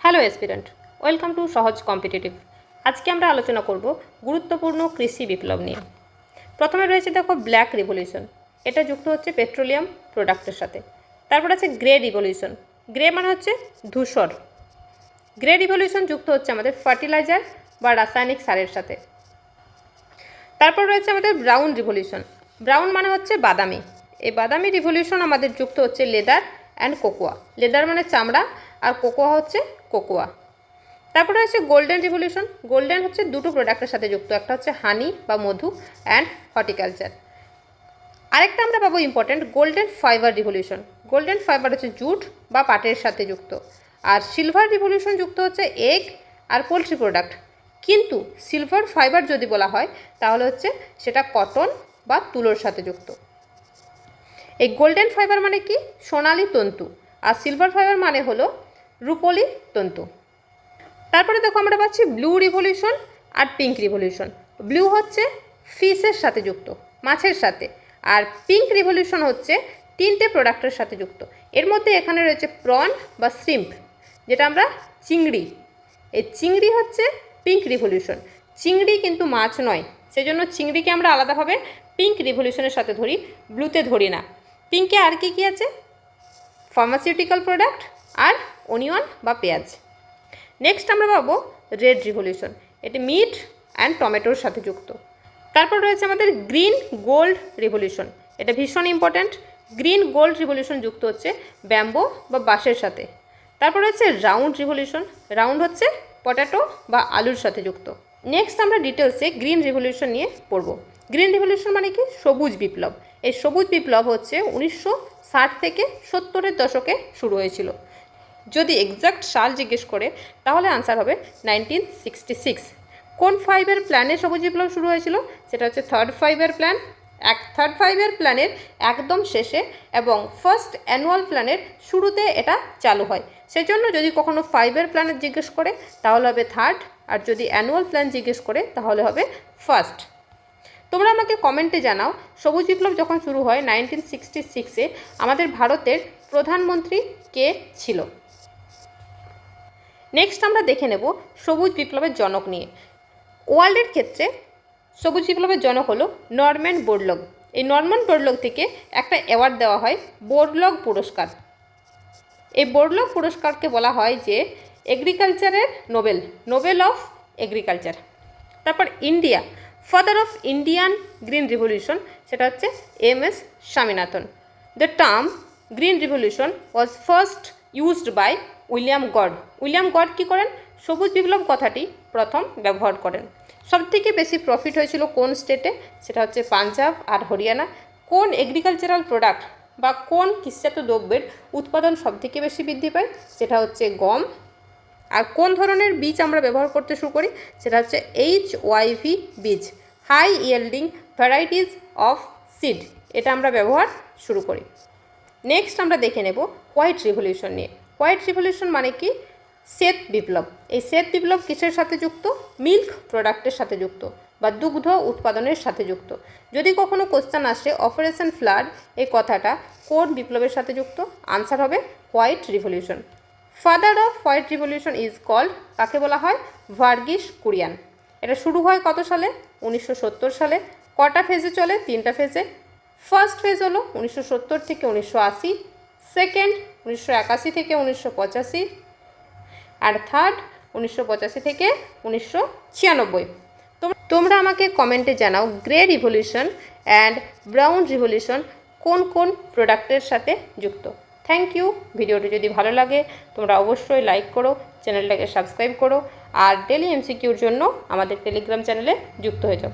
Hello এসপিরেন্ট, welcome to সহজ competitive. আজকে আমরা আলোচনা করব গুরুত্বপূর্ণ কৃষি বিপ্লব নিয়ে। প্রথমে রয়েছে দেখো ব্ল্যাক রিভলিউশন, এটা যুক্ত হচ্ছে পেট্রোলিয়াম প্রোডাক্টের সাথে। তারপর আছে গ্রে রিভলিউশন, গ্রে মানে হচ্ছে ধূসর। গ্রে রিভলিউশন যুক্ত হচ্ছে আমাদের ফার্টিলাইজার বা রাসায়নিক সারের সাথে। তারপর রয়েছে আমাদের ব্রাউন রিভলিউশন, ব্রাউন মানে হচ্ছে বাদামি। এই বাদামি রিভলিউশন আমাদের যুক্ত হচ্ছে লেদার অ্যান্ড কোকোয়া। লেদার মানে চামড়া আর কোকোয়া হচ্ছে কোকোয়া। তারপরে রয়েছে গোল্ডেন রিভলিউশন, গোল্ডেন হচ্ছে দুটো প্রোডাক্টের সাথে যুক্ত, একটা হচ্ছে হানি বা মধু অ্যান্ড হর্টিকালচার। আরেকটা আমরা পাবো important golden fibre revolution, golden fibre হচ্ছে জুট বা পাটের সাথে যুক্ত। আর সিলভার রিভলিউশন যুক্ত হচ্ছে এগ আর পোলট্রি প্রোডাক্ট। কিন্তু সিলভার ফাইবার যদি বলা হয় তাহলে হচ্ছে সেটা কটন বা তুলোর সাথে যুক্ত। এই গোল্ডেন ফাইবার মানে কি? সোনালি তন্তু। আর সিলভার ফাইবার মানে হলো রূপোলি তন্তু। তারপরে দেখো আমরা পাচ্ছি ব্লু রিভলিউশন আর পিঙ্ক রিভলিউশন। ব্লু হচ্ছে ফিশের সাথে যুক্ত, মাছের সাথে। আর পিঙ্ক রিভলিউশন হচ্ছে তিনটে প্রোডাক্টের সাথে যুক্ত। এর মধ্যে এখানে রয়েছে প্রন বা শ্রিম্প, যেটা আমরা চিংড়ি। এই চিংড়ি হচ্ছে পিঙ্ক রিভলিউশন। চিংড়ি কিন্তু মাছ নয়, সেজন্য চিংড়িকে আমরা আলাদাভাবে পিঙ্ক রিভলিউশনের সাথে ধরি, ব্লুতে ধরি না। পিঙ্কে আর কি কি আছে? ফার্মাসিউটিক্যাল প্রোডাক্ট আর অনিয়ন বা পেঁয়াজ। নেক্সট আমরা পাবো রেড রিভলিউশন, এটি মিট অ্যান্ড টমেটোর সাথে যুক্ত। তারপর রয়েছে আমাদের গ্রিন গোল্ড রিভলিউশন, এটা ভীষণ ইম্পর্ট্যান্ট। গ্রিন গোল্ড রিভলিউশন যুক্ত হচ্ছে ব্যাম্বো বা বাঁশের সাথে। তারপর রয়েছে রাউন্ড রিভলিউশন, রাউন্ড হচ্ছে পটাটো বা আলুর সাথে যুক্ত। নেক্সট আমরা ডিটেলসে গ্রিন রিভলিউশন নিয়ে পড়ব। গ্রিন রিভলিউশন মানে কি? সবুজ বিপ্লব। এই সবুজ বিপ্লব হচ্ছে 1960 থেকে 70-এর দশকে শুরু হয়েছিল। যদি এক্সাক্ট সাল জিজ্ঞেস করে তাহলে আনসার হবে 1966। কোন 5-এর প্ল্যানে সবুজ বিপ্লব শুরু হয়েছিল? সেটা হচ্ছে থার্ড 5-এর প্ল্যান। থার্ড 5-এর প্ল্যানের একদম শেষে এবং ফার্স্ট অ্যানুয়াল প্ল্যানের শুরুতে এটা চালু হয়। সেজন্য যদি কখনো 5-এর প্ল্যানে জিজ্ঞেস করে তাহলে হবে থার্ড, আর যদি অ্যানুয়াল প্ল্যান জিজ্ঞেস করে তাহলে হবে ফার্স্ট। তোমরা আমাকে কমেন্টে জানাও, সবুজ বিপ্লব যখন শুরু হয় 1966-এ আমাদের ভারতের প্রধানমন্ত্রী কে ছিল? নেক্সট আমরা দেখে নেব সবুজ বিপ্লবের জনক নিয়ে। ওয়ার্ল্ডের ক্ষেত্রে সবুজ বিপ্লবের জনক হলো নরম্যান বোরলগ। এই নরম্যান বোরলগ থেকে একটা অ্যাওয়ার্ড দেওয়া হয়, বোরলগ পুরস্কার। এই বোরলগ পুরস্কারকে বলা হয় যে এগ্রিকালচারের নোবেল, নোবেল অফ এগ্রিকালচার। তারপর India, father of Indian green revolution, সেটা হচ্ছে MS Swaminathan. The term green revolution was first used by William Gaud. William Gaud কী করেন? সবুজ বিপ্লব কথাটি প্রথম ব্যবহার করেন। সবথেকে বেশি প্রফিট হয়েছিল কোন স্টেটে? সেটা হচ্ছে পাঞ্জাব আর হরিয়ানা। কোন এগ্রিকালচারাল প্রোডাক্ট বা কোন কৃষিজাত দ্রব্যের উৎপাদন সবথেকে বেশি বৃদ্ধি পায়? সেটা হচ্ছে গম। আর কোন ধরনের বীজ আমরা ব্যবহার করতে শুরু করি? সেটা হচ্ছে HYV বীজ, high yielding varieties of seed, এটা আমরা ব্যবহার শুরু করি। নেক্সট আমরা দেখে নেব হোয়াইট রিভলিউশন নিয়ে। হোয়াইট রিভলিউশন মানে কি? শ্বেত বিপ্লব। এই শ্বেত বিপ্লব কিসের সাথে যুক্ত? মিল্ক প্রোডাক্টের সাথে যুক্ত বা দুগ্ধ উৎপাদনের সাথে যুক্ত। যদি কখনো কোশ্চেন আসে অপারেশন ফ্লাড এই কথাটা কোন বিপ্লবের সাথে যুক্ত? আনসার হবে white revolution. Father of white revolution is called, কাকে বলা হয়? ভার্গিস কুরিয়ান। এটা শুরু হয় কত সালে? 1970 সালে। কটা ফেজে চলে? 3টা ফেজে। ফার্স্ট ফেজ হলো 1970 থেকে 1980, সেকেন্ড 1981 থেকে 1985, আর থার্ড 1985 থেকে 1996। তোমরা আমাকে কমেন্টে জানাও grey revolution and brown revolution কোন কোন প্রোডাক্টের সাথে যুক্ত। Thank you. ভিডিওটি যদি ভালো লাগে তোমরা অবশ্যই লাইক করো, চ্যানেলটাকে সাবস্ক্রাইব করো, আর ডেলি MCQর জন্য আমাদের টেলিগ্রাম চ্যানেলে যুক্ত হয়ে যাও।